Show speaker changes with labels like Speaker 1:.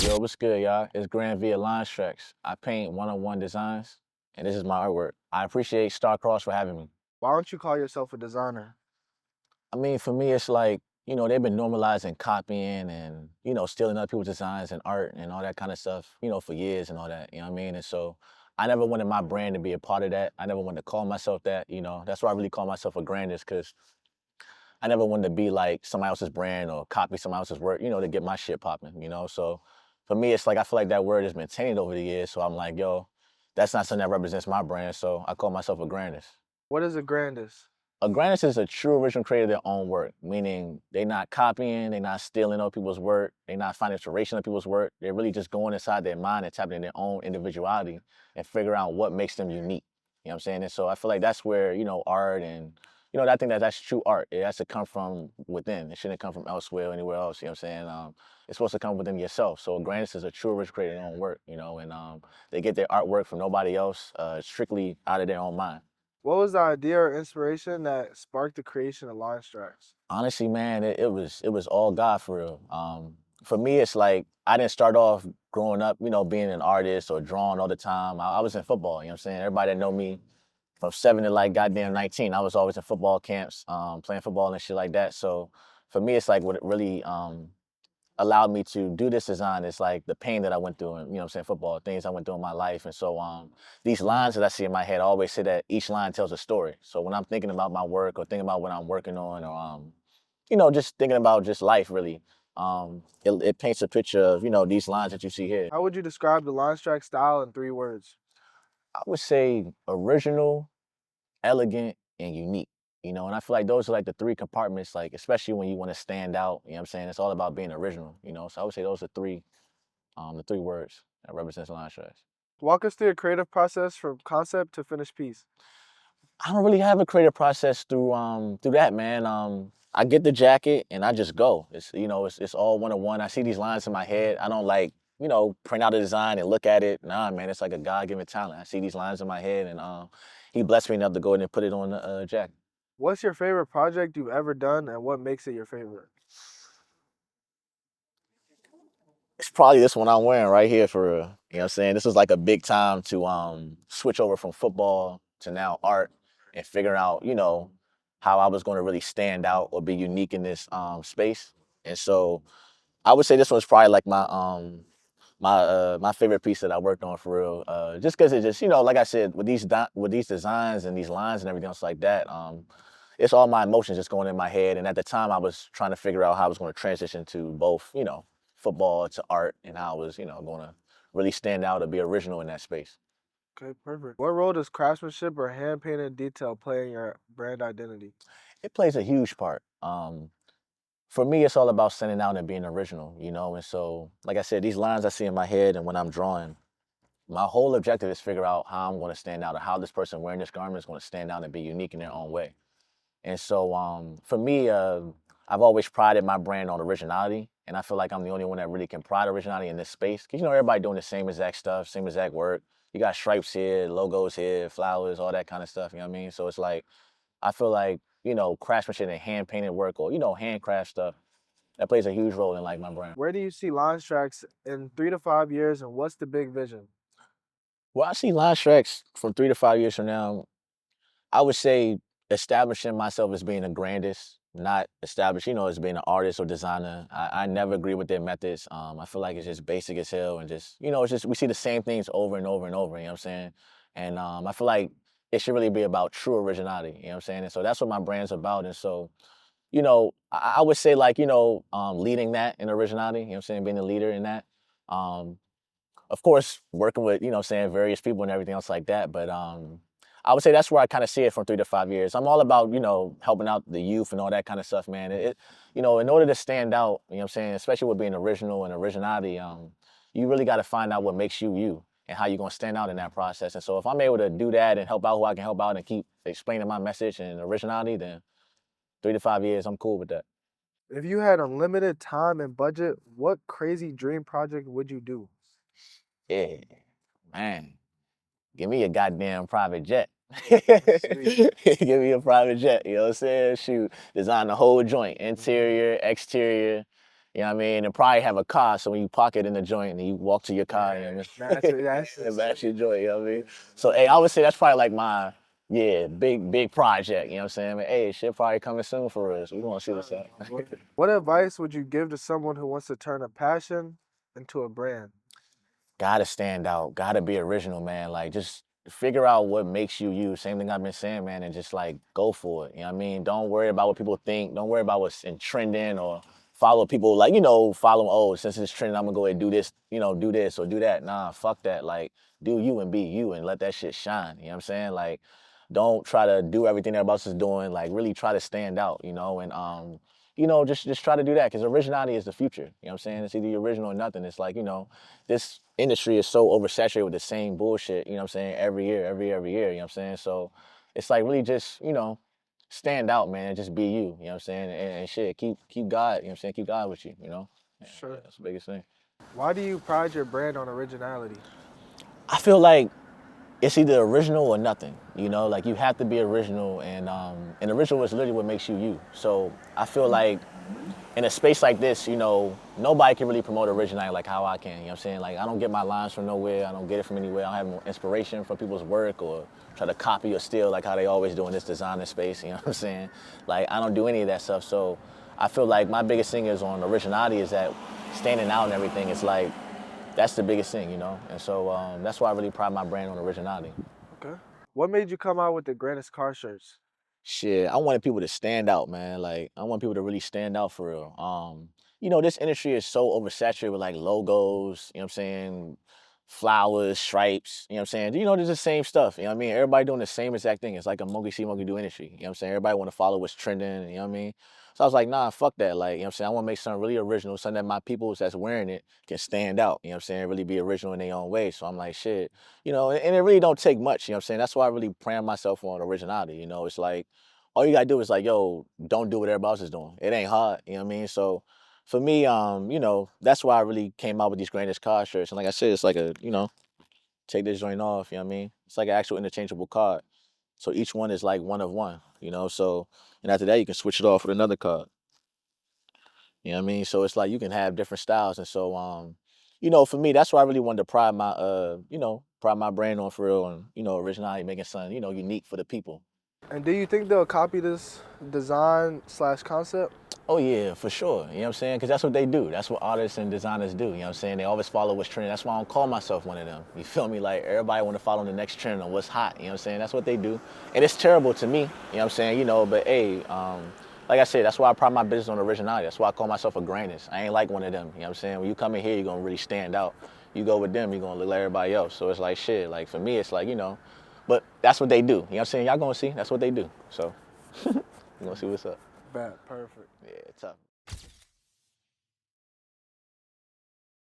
Speaker 1: Yo, what's good, y'all? It's Grand via Linestrax. I paint one-on-one designs, and this is my artwork. I appreciate Starcrssd for having me.
Speaker 2: Why don't you call yourself a designer?
Speaker 1: I mean, for me, it's like, they've been normalizing copying and, stealing other people's designs and art and all that kind of stuff, for years and all that, you know what I mean? And so I never wanted my brand to be a part of that. I never wanted to call myself that. That's why I really call myself a grandist, because I never wanted to be like somebody else's brand or copy somebody else's work, to get my shit popping. So for me, it's like I feel like that word has been tainted over the years. So I'm like, yo, that's not something that represents my brand. So I call myself a grandist.
Speaker 2: What is a grandist?
Speaker 1: A grandist is a true original creator of their own work, meaning they're not copying, they're not stealing other people's work, they're not finding inspiration of people's work. They're really just going inside their mind and tapping in their own individuality and figuring out what makes them unique. You know what I'm saying? And so I feel like that's where, art and, I think that's true art. It has to come from within. It shouldn't come from elsewhere or anywhere else. You know what I'm saying? It's supposed to come within yourself. So a grandist is a true original creator of their own work, and they get their artwork from nobody else, strictly out of their own mind.
Speaker 2: What was the idea or inspiration that sparked the creation of Linestrax?
Speaker 1: Honestly, man, it was all God for real. For me, it's like I didn't start off growing up, being an artist or drawing all the time. I was in football. You know what I'm saying? Everybody that know me from 7 to like goddamn 19, I was always in football camps, playing football and shit like that. So for me, it's like what it really allowed me to do this design is like the pain that I went through, and what I'm saying, football, things I went through in my life. And so these lines that I see in my head, I always say that each line tells a story. So when I'm thinking about my work or thinking about what I'm working on, or just thinking about just life really, it paints a picture of, these lines that you see here.
Speaker 2: How would you describe the Linestrax style in 3 words?
Speaker 1: I would say original, elegant, and unique. And I feel like those are like the three compartments, like especially when you want to stand out, what I'm saying? It's all about being original. So I would say those are the 3 words that represents Linestrax.
Speaker 2: Walk us through your creative process from concept to finished piece.
Speaker 1: I don't really have a creative process through that, man. I get the jacket and I just go. It's all one-on-one. I see these lines in my head. I don't like, print out a design and look at it. Nah, man, it's like a God-given talent. I see these lines in my head, and he blessed me enough to go in and put it on the jacket.
Speaker 2: What's your favorite project you've ever done and what makes it your favorite?
Speaker 1: It's probably this one I'm wearing right here for real. You know what I'm saying? This was like a big time to switch over from football to now art and figure out, how I was going to really stand out or be unique in this space. And so I would say this one's probably like my favorite piece that I worked on for real. Just because it just, like I said, with these designs and these lines and everything else like that, it's all my emotions just going in my head. And at the time, I was trying to figure out how I was going to transition to both, football to art, and how I was, going to really stand out or be original in that space.
Speaker 2: Okay, perfect. What role does craftsmanship or hand painted detail play in your brand identity?
Speaker 1: It plays a huge part. For me, it's all about standing out and being original. And so, like I said, these lines I see in my head and when I'm drawing, my whole objective is figure out how I'm going to stand out, or how this person wearing this garment is going to stand out and be unique in their own way. And so for me, I've always prided my brand on originality, and I feel like I'm the only one that really can pride originality in this space. Because, everybody doing the same exact stuff, same exact work. You got stripes here, logos here, flowers, all that kind of stuff, you know what I mean? So it's like, I feel like, craftsmanship and hand-painted work, or, handcraft stuff, that plays a huge role in like my brand.
Speaker 2: Where do you see Linestrax in 3 to 5 years and what's the big vision?
Speaker 1: Well, I see Linestrax from 3 to 5 years from now, I would say establishing myself as being a grandist, not established, as being an artist or designer. I never agree with their methods. I feel like it's just basic as hell, and just, it's just, we see the same things over and over and over, you know what I'm saying? And I feel like it should really be about true originality, you know what I'm saying? And so that's what my brand's about. And so, I would say like, leading that in originality, you know what I'm saying? Being a leader in that. Um, of course, working with, various people and everything else like that. But I would say that's where I kind of see it from 3 to 5 years. I'm all about, helping out the youth and all that kind of stuff, man. In order to stand out, you know what I'm saying, especially with being original and originality, you really got to find out what makes you you and how you're going to stand out in that process. And so if I'm able to do that and help out who I can help out and keep explaining my message and originality, then 3 to 5 years, I'm cool with that.
Speaker 2: If you had unlimited time and budget, what crazy dream project would you do?
Speaker 1: Yeah, man, give me a goddamn private jet.
Speaker 2: Sweet.
Speaker 1: Give me a private jet, you know what I'm saying? Shoot, design the whole joint, interior, exterior, You know what I mean? And probably have a car, so when you park it in the joint and you walk to your car, you know what I mean? That's your joint, you know what I mean? So, hey, I would say that's probably like my, yeah, big project, you know what I'm saying? But, hey, shit probably coming soon for us. We want to see what's up.
Speaker 2: What advice would you give to someone who wants to turn a passion into a brand?
Speaker 1: Gotta stand out, gotta be original, man. Like, just figure out what makes you you. Same thing I've been saying, man, and just like go for it. You know what I mean? Don't worry about what people think. Don't worry about what's in trending or follow people like, follow, oh, since it's trending, I'm gonna go ahead and do this, do this or do that. Nah, fuck that. Like, do you and be you and let that shit shine. You know what I'm saying? Like, don't try to do everything everybody else is doing. Like, really try to stand out, and just try to do that because originality is the future. You know what I'm saying? It's either original or nothing. It's like, this industry is so oversaturated with the same bullshit, you know what I'm saying, every year, every year, you know what I'm saying? So it's like really just, stand out, man, and just be you, you know what I'm saying? And shit, keep God, you know what I'm saying? Keep God with you, you know? Yeah,
Speaker 2: Sure.
Speaker 1: that's the biggest thing.
Speaker 2: Why do you pride your brand on originality?
Speaker 1: I feel like it's either original or nothing, like you have to be original and original is literally what makes you you. So I feel like in a space like this, nobody can really promote originality like how I can. You know what I'm saying? Like, I don't get my lines from nowhere. I don't get it from anywhere. I don't have no inspiration from people's work or try to copy or steal like how they always do in this designer space. You know what I'm saying? Like, I don't do any of that stuff. So I feel like my biggest thing is on originality is that standing out and everything. It's like, that's the biggest thing, And so that's why I really pride my brand on originality.
Speaker 2: Okay. What made you come out with the grandest car shirts?
Speaker 1: Shit, I wanted people to stand out, man. Like, I want people to really stand out for real. This industry is so oversaturated with like logos, you know what I'm saying? Flowers, stripes, you know what I'm saying? There's the same stuff, you know what I mean? Everybody doing the same exact thing. It's like a monkey see, monkey do industry, you know what I'm saying? Everybody want to follow what's trending, you know what I mean? So I was like, nah, fuck that. Like, you know what I'm saying? I want to make something really original, something that my people that's wearing it can stand out, you know what I'm saying? Really be original in their own way. So I'm like, shit, and it really don't take much, you know what I'm saying? That's why I really brand myself on originality, It's like, all you gotta do is like, yo, don't do what everybody else is doing. It ain't hard, you know what I mean? So for me, that's why I really came out with these grandest card shirts. And like I said, it's like take this joint off, you know what I mean? It's like an actual interchangeable card. So each one is like one of one, So and after that you can switch it off with another card. You know what I mean? So it's like you can have different styles. And so for me, that's why I really wanted to pride my brand on for real and, originality, making something, unique for the people.
Speaker 2: And do you think they'll copy this design/concept?
Speaker 1: Oh yeah, for sure. You know what I'm saying? Because that's what they do. That's what artists and designers do. You know what I'm saying? They always follow what's trending. That's why I don't call myself one of them. You feel me? Like everybody want to follow the next trend on what's hot. You know what I'm saying? That's what they do. And it's terrible to me. You know what I'm saying? But hey, like I said, that's why I pride my business on originality. That's why I call myself a grandest. I ain't like one of them. You know what I'm saying? When you come in here, you're gonna really stand out. You go with them, you're gonna look like everybody else. So it's like shit. Like for me, it's like, but that's what they do. You know what I'm saying? Y'all gonna see. That's what they do. So we're gonna see what's up.
Speaker 2: Bad, perfect.
Speaker 1: Yeah, tough.